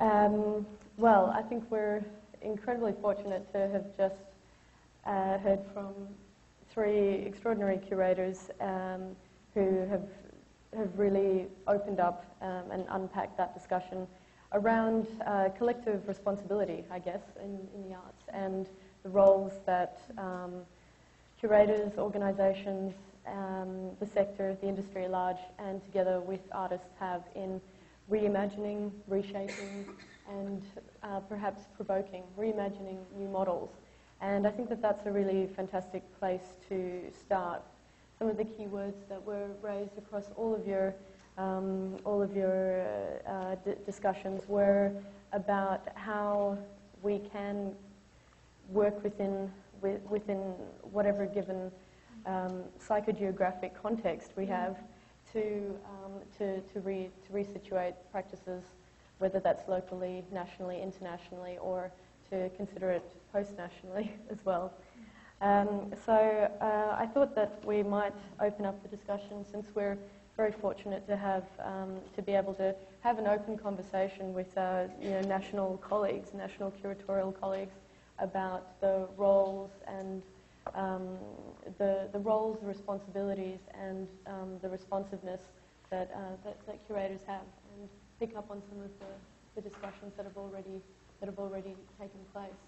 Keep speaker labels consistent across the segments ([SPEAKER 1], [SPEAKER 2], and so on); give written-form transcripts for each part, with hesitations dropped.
[SPEAKER 1] Well, I think we're incredibly fortunate to have just heard from three extraordinary curators who have really opened up and unpacked that discussion around collective responsibility, I guess, in the arts, and the roles that curators, organisations, the sector, the industry at large, and together with artists have in reimagining, reshaping, and perhaps provoking, reimagining new models. And I think that that's a really fantastic place to start. Some of the key words that were raised across all of your discussions were about how we can work within whatever given psychogeographic context we have to resituate practices, whether that's locally, nationally, internationally, or to consider it post-nationally as well. So I thought that we might open up the discussion, since we're very fortunate to have to be able to have an open conversation with national colleagues, national curatorial colleagues, about the roles and the roles, the responsibilities, and the responsiveness that curators have, and pick up on some of the discussions that have already taken place.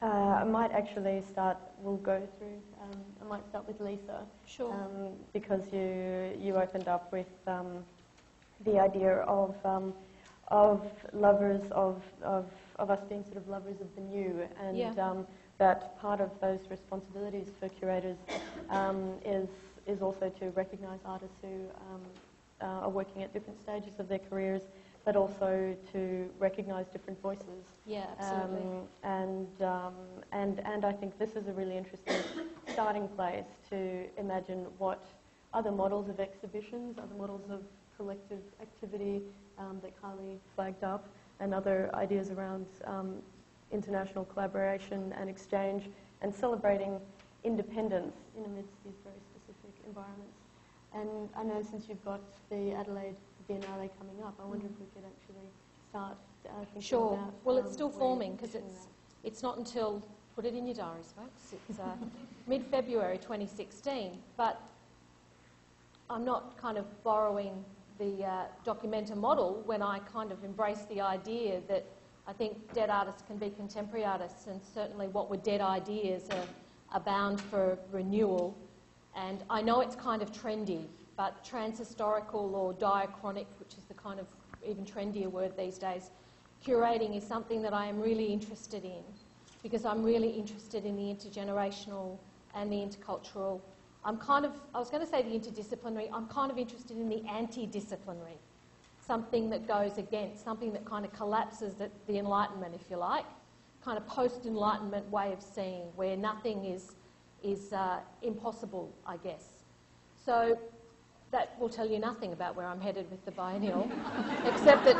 [SPEAKER 1] I might actually start. We'll go through. I might start with Lisa.
[SPEAKER 2] Sure.
[SPEAKER 1] Because you opened up with the idea of lovers of us being sort of lovers of the new, and that part of those responsibilities for curators is also to recognise artists who are working at different stages of their careers, but also to recognise different voices.
[SPEAKER 2] Yeah, absolutely.
[SPEAKER 1] And I think this is a really interesting starting place to imagine what other models of exhibitions, other models of collective activity that Kylie flagged up, and other ideas around international collaboration and exchange, and celebrating independence in amidst these very specific environments. And I know since you've got the Adelaide Biennale coming up, I wonder if we could actually start thinking
[SPEAKER 2] Sure.
[SPEAKER 1] about...
[SPEAKER 2] Well, it's still forming, because it's not until, put it in your diaries, folks, it's mid-February 2016, but I'm not kind of borrowing the Documenta model when I kind of embrace the idea that I think dead artists can be contemporary artists, and certainly what were dead ideas are bound for renewal. And I know it's kind of trendy, but transhistorical or diachronic, which is the kind of even trendier word these days, curating is something that I am really interested in, because I'm really interested in the intergenerational and the intercultural. I was going to say the interdisciplinary, I'm kind of interested in the anti-disciplinary, something that goes against, something that kind of collapses the Enlightenment, if you like, kind of post-Enlightenment way of seeing, where nothing is impossible, I guess. So that will tell you nothing about where I'm headed with the biennial, except that,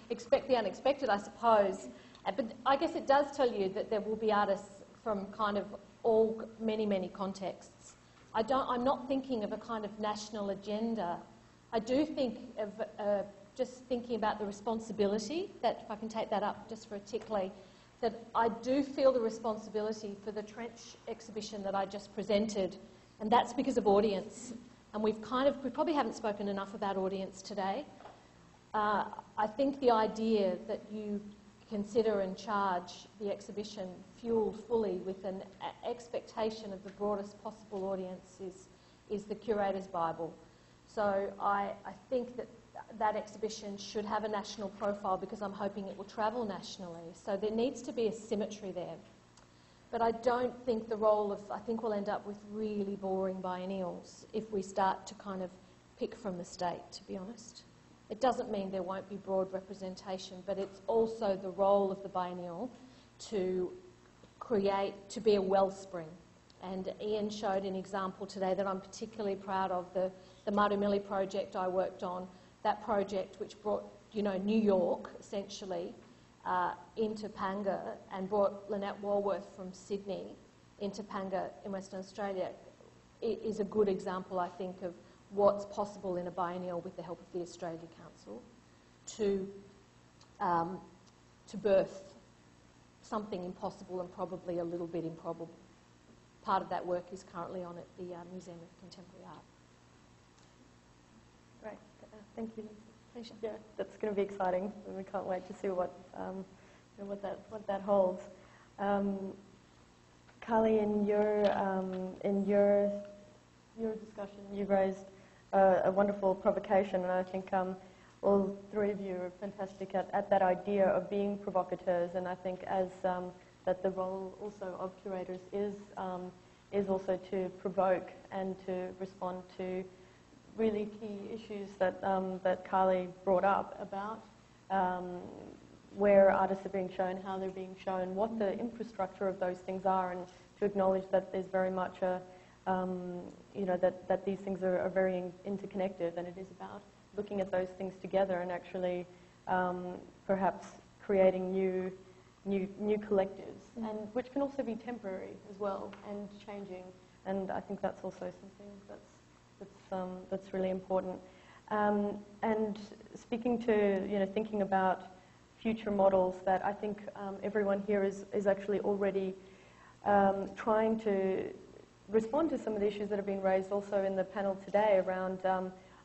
[SPEAKER 2] expect the unexpected, I suppose. But I guess it does tell you that there will be artists from kind of many contexts. I'm not thinking of a kind of national agenda. I do think of just thinking about the responsibility, that if I can take that up just for a tick, Leigh, that I do feel the responsibility for the Trench exhibition that I just presented, and that's because of audience. And we probably haven't spoken enough about audience today. I think the idea that you consider and charge the exhibition fueled fully with an expectation of the broadest possible audience is the curator's Bible. So I think that exhibition should have a national profile, because I'm hoping it will travel nationally. So there needs to be a symmetry there. But I don't think I think we'll end up with really boring biennials if we start to kind of pick from the state, to be honest. It doesn't mean there won't be broad representation, but it's also the role of the biennial to be a wellspring. And Ian showed an example today that I'm particularly proud of, the Marumili project I worked on, that project which brought, New York, essentially, into Panga, and brought Lynette Walworth from Sydney into Panga in Western Australia. It is a good example, I think, of what's possible in a biennial with the help of the Australia Council to birth something impossible and probably a little bit improbable. Part of that work is currently on at the Museum of Contemporary Art.
[SPEAKER 1] Great, thank you.
[SPEAKER 2] Pleasure.
[SPEAKER 1] Yeah, that's going to be exciting, and we can't wait to see what that holds. Carly, in your discussion, you raised a wonderful provocation, and I think all three of you are fantastic at that idea of being provocateurs, and I think that the role also of curators is also to provoke and to respond to really key issues that Carly brought up about where artists are being shown, how they're being shown, what the infrastructure of those things are, and to acknowledge that there's very much that these things are very interconnected, and it is about looking at those things together and actually perhaps creating new collectives, and which can also be temporary as well and changing. And I think that's also something that's really important. And speaking to thinking about future models, that I think everyone here is actually already trying to respond to some of the issues that have been raised also in the panel today around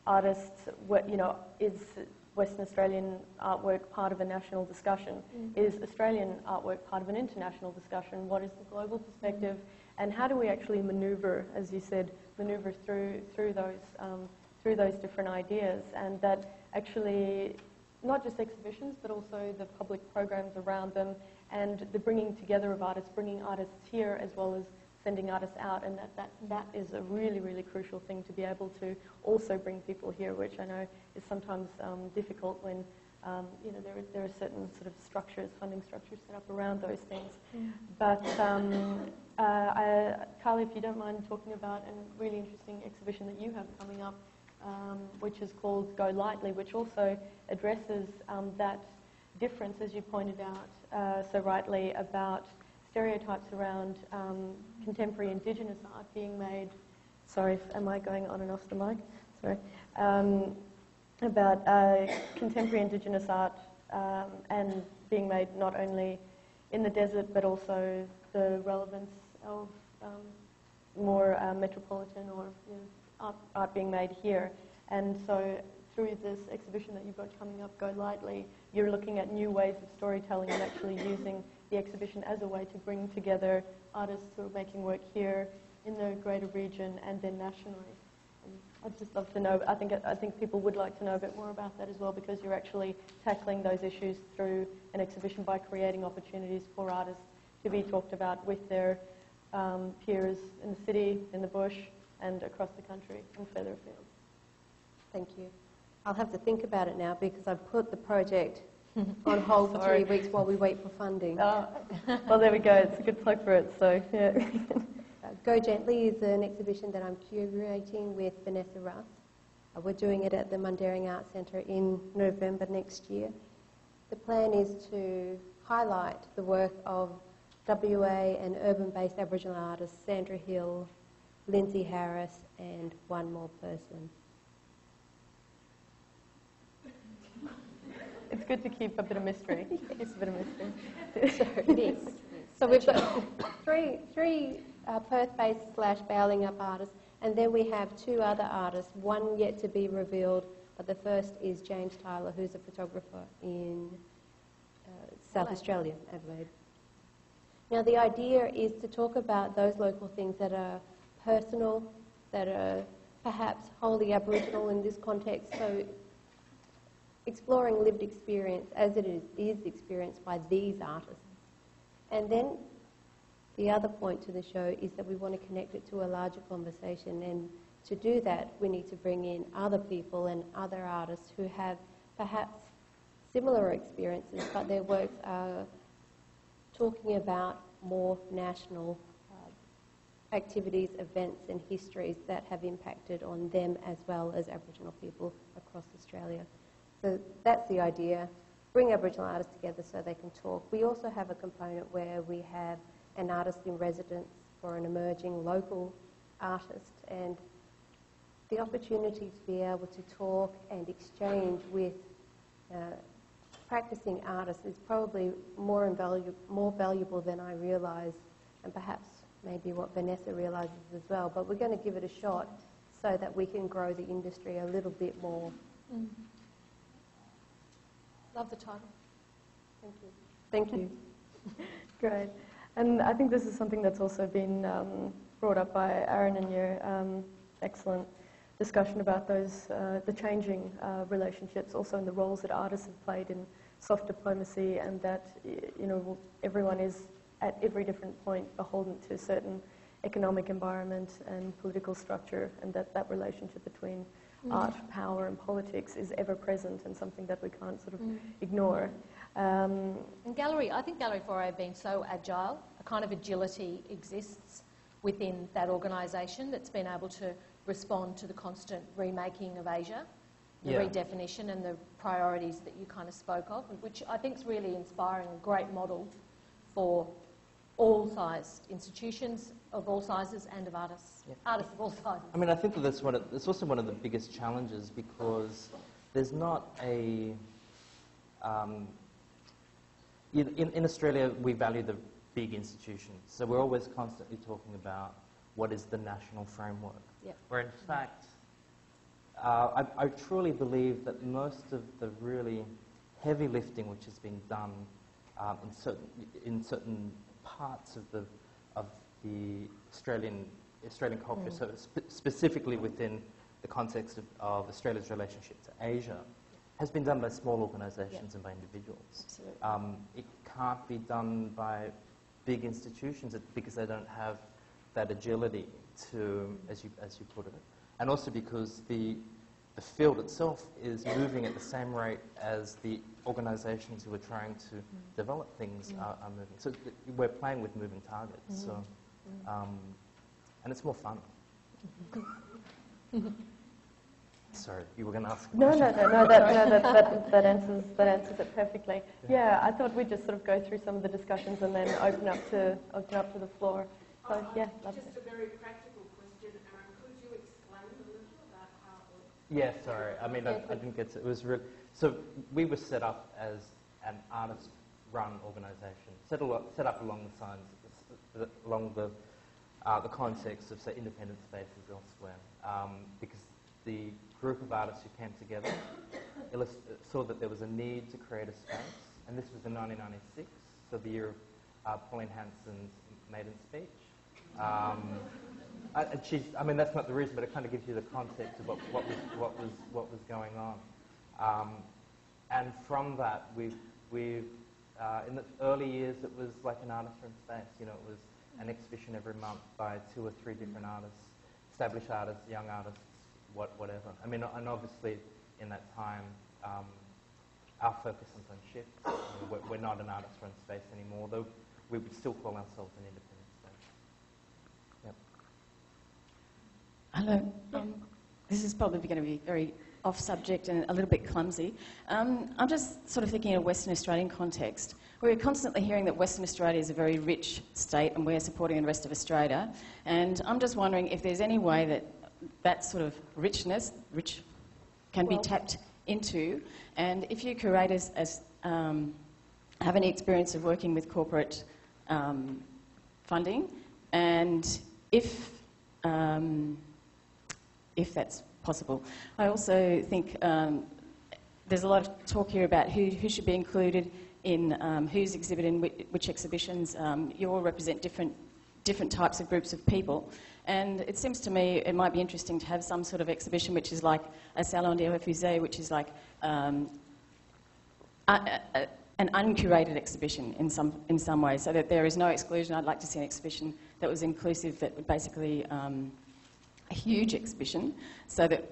[SPEAKER 1] artists. Is Western Australian artwork part of a national discussion? Is Australian artwork part of an international discussion? What is the global perspective? And how do we actually manoeuvre, as you said, manoeuvre through those different ideas? And that actually, not just exhibitions, but also the public programs around them, and the bringing together of artists, bringing artists here as well as sending artists out, and that is a really, really crucial thing, to be able to also bring people here, which I know is sometimes difficult when there are certain sort of structures, funding structures set up around those things. But Carly, if you don't mind talking about a really interesting exhibition that you have coming up, which is called Go Lightly, which also addresses that difference, as you pointed out so rightly, about stereotypes around contemporary Indigenous art being made. Sorry, am I going on and off the mic? Sorry. About contemporary Indigenous art and being made not only in the desert, but also the relevance of more metropolitan or art being made here. And so through this exhibition that you've got coming up, Go Lightly, you're looking at new ways of storytelling and actually using the exhibition as a way to bring together artists who are making work here in the greater region and then nationally. And I'd just love to know, I think people would like to know a bit more about that as well, because you're actually tackling those issues through an exhibition by creating opportunities for artists to be talked about with their peers in the city, in the bush, and across the country and further afield.
[SPEAKER 3] Thank you. I'll have to think about it now, because I've put the project on hold for 3 weeks while we wait for funding.
[SPEAKER 1] Well, there we go. It's a good plug for it. So, yeah.
[SPEAKER 3] Go Gently is an exhibition that I'm curating with Vanessa Russ. We're doing it at the Mundaring Arts Centre in November next year. The plan is to highlight the work of WA and urban-based Aboriginal artists Sandra Hill, Lindsay Harris, and one more person.
[SPEAKER 1] It's good to keep a bit of mystery. Keep a bit of mystery.
[SPEAKER 3] So it is. So we've got three Perth-based / Bowling Up artists, and then we have two other artists, one yet to be revealed, but the first is James Tyler, who's a photographer in South Australia, Adelaide. Now the idea is to talk about those local things that are personal, that are perhaps wholly Aboriginal in this context, so exploring lived experience as it is experienced by these artists. And then the other point to the show is that we want to connect it to a larger conversation, and to do that we need to bring in other people and other artists who have perhaps similar experiences, but their works are talking about more national activities, events and histories that have impacted on them as well as Aboriginal people across Australia. So that's the idea, bring Aboriginal artists together so they can talk. We also have a component where we have an artist in residence for an emerging local artist, and the opportunity to be able to talk and exchange with practicing artists is probably more valuable than I realise, and perhaps maybe what Vanessa realises as well. But we're going to give it a shot so that we can grow the industry a little bit more.
[SPEAKER 2] Mm. Love the title.
[SPEAKER 3] Thank you. Thank you.
[SPEAKER 1] Great. And I think this is something that's also been brought up by Aaron in your excellent discussion about those, the changing relationships, also in the roles that artists have played in soft diplomacy, and that, you know, everyone is at every different point beholden to a certain economic environment and political structure, and that relationship between art, power and politics is ever present and something that we can't sort of ignore.
[SPEAKER 2] And gallery, I think Gallery 4A have been so agile, a kind of agility exists within that organisation that's been able to respond to the constant remaking of Asia, the redefinition and the priorities that you kind of spoke of, which I think is really inspiring, a great model for all sized institutions of all sizes and of artists, artists of all sizes.
[SPEAKER 4] I mean, I think that it's also one of the biggest challenges, because there's not a... in Australia, we value the big institutions, so we're always constantly talking about what is the national framework.
[SPEAKER 2] Yep.
[SPEAKER 4] Where in fact, I truly believe that most of the really heavy lifting which has been done in certain parts of the Australian culture, so specifically within the context of Australia's relationship to Asia, has been done by small organisations and by individuals.
[SPEAKER 2] Absolutely.
[SPEAKER 4] It can't be done by big institutions because they don't have that agility to, as you put it, and also because the field itself is moving at the same rate as the organisations who are trying to develop things are moving. So we're playing with moving targets. So, and it's more fun. Sorry, you were going to ask a question.
[SPEAKER 1] That answers it perfectly. Yeah, I thought we'd just sort of go through some of the discussions and then open up to the floor. So yeah, love it.
[SPEAKER 5] Just a very practical question, Aaron. Could you explain a little about how it works?
[SPEAKER 4] Yeah, sorry. I mean, I didn't get to. It was really. So we were set up as an artist-run organisation, set up along the context of, say, independent spaces elsewhere, because the group of artists who came together saw that there was a need to create a space, and this was in 1996, so the year of Pauline Hanson's maiden speech. I mean, that's not the reason, but it kind of gives you the context of what was going on. And from that, we've in the early years, it was like an artist-run space. You know, it was an exhibition every month by 2 or 3 different artists, established artists, young artists, whatever. I mean, and obviously in that time, our focus has shifted. You know, we're not an artist-run space anymore, though we would still call ourselves an independent space. Yep.
[SPEAKER 6] Hello. This is probably going to be very off subject and a little bit clumsy. I'm just sort of thinking in a Western Australian context. We're constantly hearing that Western Australia is a very rich state and we're supporting the rest of Australia. And I'm just wondering if there's any way that that sort of rich can be tapped into, and if you curators have any experience of working with corporate funding, and if that's possible. I also think there's a lot of talk here about who should be included in who's exhibiting which exhibitions. You all represent different types of groups of people. And it seems to me it might be interesting to have some sort of exhibition which is like a Salon des Refusés, which is like an uncurated exhibition in some way, so that there is no exclusion. I'd like to see an exhibition that was inclusive, that would basically a huge exhibition, so that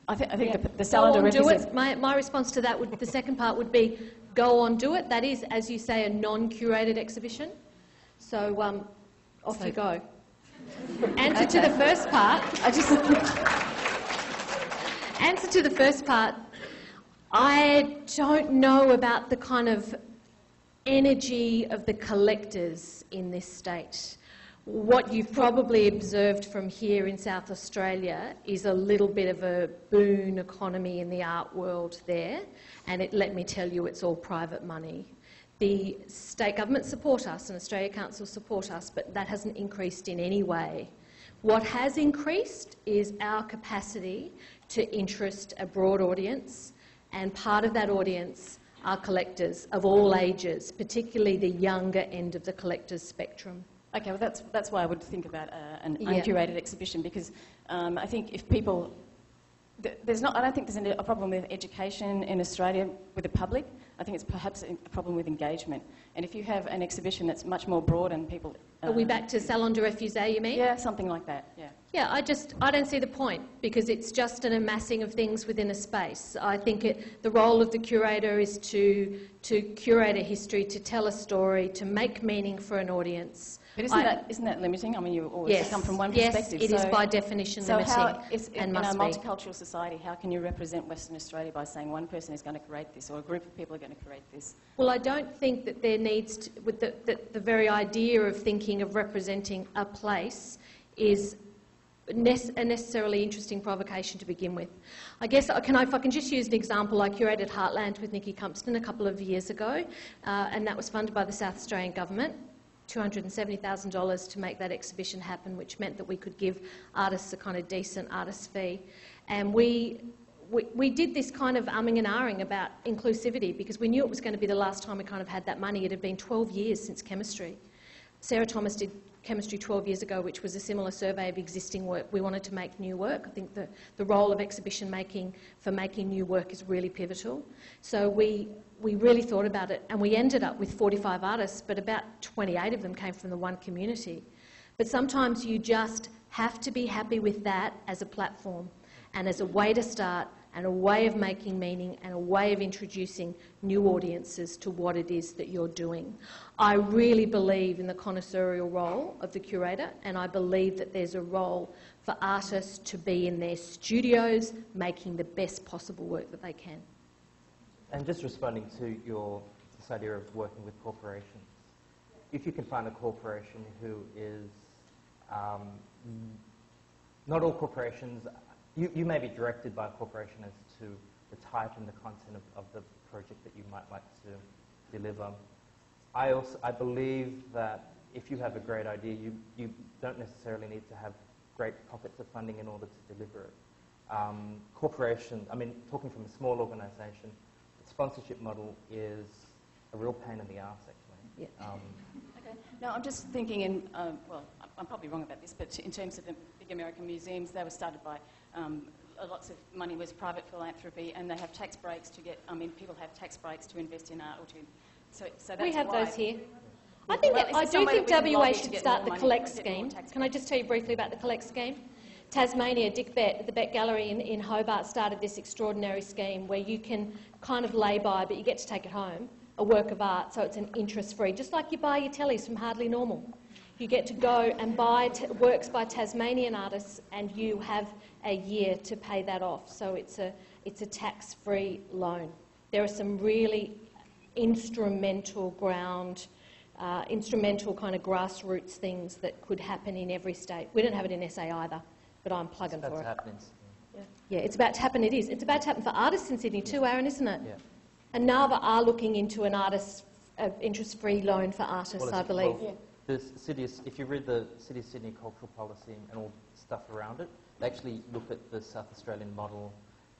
[SPEAKER 6] I think the Salon des Refusés...
[SPEAKER 2] My response to that would, the second part would be, go on, do it. That is, as you say, a non-curated exhibition. So off you go. Answer to the first part. Answer to the first part. I don't know about the kind of energy of the collectors in this state. What you've probably observed from here in South Australia is a little bit of a boon economy in the art world there, and let me tell you, it's all private money. The state government support us and Australia Council support us, but that hasn't increased in any way. What has increased is our capacity to interest a broad audience, and part of that audience are collectors of all ages, particularly the younger end of the collectors' spectrum.
[SPEAKER 6] Okay, well that's why I would think about an uncurated exhibition, because I think if people... I don't think there's a problem with education in Australia with the public. I think it's perhaps a problem with engagement. And if you have an exhibition that's much more broad and people...
[SPEAKER 2] Are we back to Salon de Refusé, you mean?
[SPEAKER 6] Yeah, something like that, yeah.
[SPEAKER 2] Yeah, I don't see the point, because it's just an amassing of things within a space. I think the role of the curator is to curate a history, to tell a story, to make meaning for an audience.
[SPEAKER 6] But isn't that limiting? I mean, you always come from one perspective.
[SPEAKER 2] Yes, it is by definition limiting.
[SPEAKER 6] In a multicultural society, how can you represent Western Australia by saying one person is going to create this, or a group of people are going to create this?
[SPEAKER 2] Well, I don't think that there needs to... the very idea of thinking of representing a place is a necessarily interesting provocation to begin with. I guess, if I can just use an example, I curated Heartland with Nikki Cumpston a couple of years ago, and that was funded by the South Australian Government. $270,000 to make that exhibition happen, which meant that we could give artists a kind of decent artist fee. And we did this kind of umming and ahhing about inclusivity, because we knew it was going to be the last time we kind of had that money. It had been 12 years since chemistry. Sarah Thomas did chemistry 12 years ago, which was a similar survey of existing work. We wanted to make new work. I think the role of exhibition making for making new work is really pivotal. So we really thought about it, and we ended up with 45 artists, but about 28 of them came from the one community. But sometimes you just have to be happy with that as a platform and as a way to start, and a way of making meaning, and a way of introducing new audiences to what it is that you're doing. I really believe in the connoisseurial role of the curator, and I believe that there's a role for artists to be in their studios making the best possible work that they can.
[SPEAKER 4] And just responding to this idea of working with corporations, if you can find a corporation who is... not all corporations... You may be directed by a corporation as to the type and the content of the project that you might like to deliver. I believe that if you have a great idea, you don't necessarily need to have great pockets of funding in order to deliver it. Corporations, I mean, talking from a small organisation, the sponsorship model is a real pain in the arse, actually.
[SPEAKER 2] Yeah.
[SPEAKER 6] Okay. No, I'm just thinking well, I'm probably wrong about this, but in terms of the big American museums, they were started by lots of money was private philanthropy, and they have tax breaks to get... I mean, people have tax breaks to invest in art or to... So that's
[SPEAKER 2] we have
[SPEAKER 6] why.
[SPEAKER 2] Those here. I do think WA should start the Collect scheme. Can I just tell you briefly about the Collect scheme? Tasmania, Dick Bett, the Bett Gallery in Hobart started this extraordinary scheme where you can kind of lay by, but you get to take it home, a work of art, so it's an interest-free, just like you buy your tellies from Hardly Normal. You get to go and buy works by Tasmanian artists, and you have a year to pay that off. So it's a tax-free loan. There are some really instrumental kind of grassroots things that could happen in every state. We don't have it in SA either, but I'm plugging for it.
[SPEAKER 4] Happening.
[SPEAKER 2] Yeah, it's about to happen. It is. It's about to happen for artists in Sydney too, Aaron, isn't it?
[SPEAKER 4] Yeah.
[SPEAKER 2] And NAVA are looking into an interest-free loan for artists, I believe.
[SPEAKER 4] Well, if you read the City of Sydney cultural policy and all stuff around it, they actually look at the South Australian model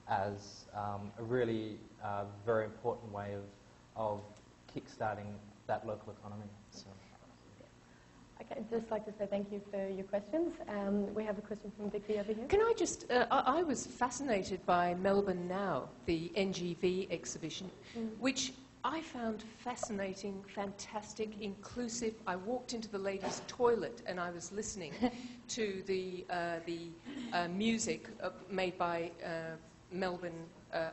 [SPEAKER 4] as a really very important way of kick-starting that local economy. So.
[SPEAKER 1] Okay, I'd just like to say thank you for your questions. We have a question from Vicky over here.
[SPEAKER 7] Can I just... I was fascinated by Melbourne Now, the NGV exhibition, which I found fascinating, fantastic, inclusive. I walked into the ladies' toilet and I was listening to the music made by Melbourne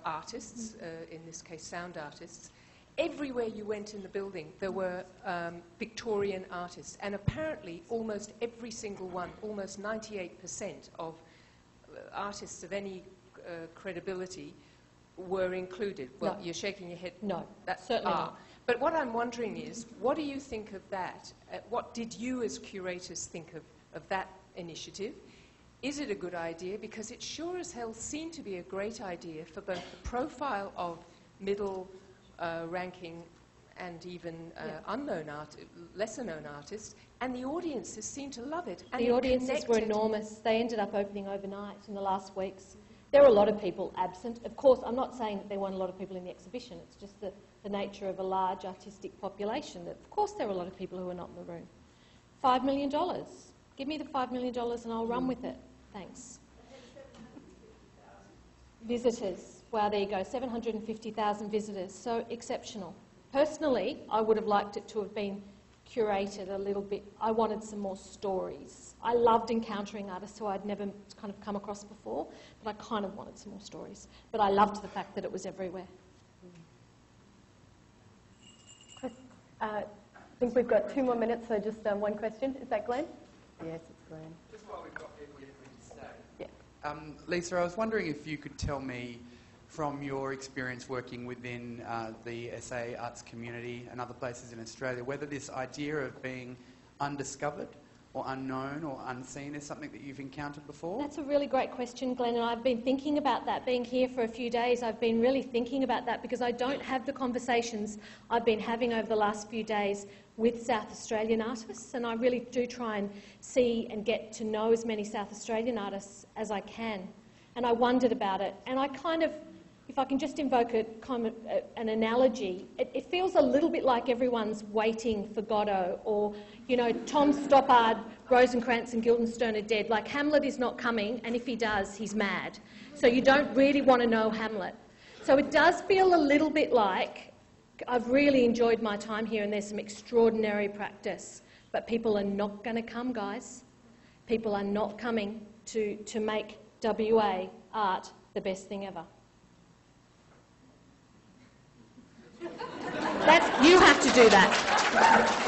[SPEAKER 7] artists, in this case sound artists. Everywhere you went in the building, there were Victorian artists, and apparently almost every single one, almost 98% of artists of any credibility were included. Well,
[SPEAKER 2] No.
[SPEAKER 7] you're shaking your head.
[SPEAKER 2] No,
[SPEAKER 7] That's
[SPEAKER 2] certainly not.
[SPEAKER 7] But what I'm wondering is, what do you think of that? What did you as curators think of that initiative? Is it a good idea? Because it sure as hell seemed to be a great idea for both the profile of middle ranking and even lesser known artists, and the audiences seem to love it. And
[SPEAKER 2] the audiences were enormous. They ended up opening overnight in the last weeks. There were a lot of people absent. Of course, I'm not saying that there weren't a lot of people in the exhibition. It's just the nature of a large artistic population that, of course, there were a lot of people who were not in the room. $5 million. Give me the $5 million and I'll run with it. Thanks. Visitors. Wow, there you go. 750,000 visitors. So exceptional. Personally, I would have liked it to have been curated a little bit. I wanted some more stories. I loved encountering artists who I'd never kind of come across before, but I kind of wanted some more stories. But I loved the fact that it was everywhere.
[SPEAKER 1] I think we've got 2 more minutes, so just one question. Is that Glenn?
[SPEAKER 6] Yes, it's Glenn.
[SPEAKER 8] Just while we've got people here for you to stay.
[SPEAKER 1] Yeah.
[SPEAKER 8] Lisa, I was wondering if you could tell me, from your experience working within the SA arts community and other places in Australia, whether this idea of being undiscovered or unknown or unseen is something that you've encountered before?
[SPEAKER 2] That's a really great question, Glenn, and I've been thinking about that. Being here for a few days, I've been really thinking about that because I don't have the conversations I've been having over the last few days with South Australian artists, and I really do try and see and get to know as many South Australian artists as I can. And I wondered about it, and I kind of, if I can just invoke an analogy, it feels a little bit like everyone's waiting for Godot, or, you know, Tom Stoppard, Rosencrantz and Guildenstern are dead. Like, Hamlet is not coming, and if he does, he's mad. So you don't really want to know Hamlet. So it does feel a little bit like, I've really enjoyed my time here, and there's some extraordinary practice, but people are not going to come, guys. People are not coming to make WA art the best thing ever. You have to do that.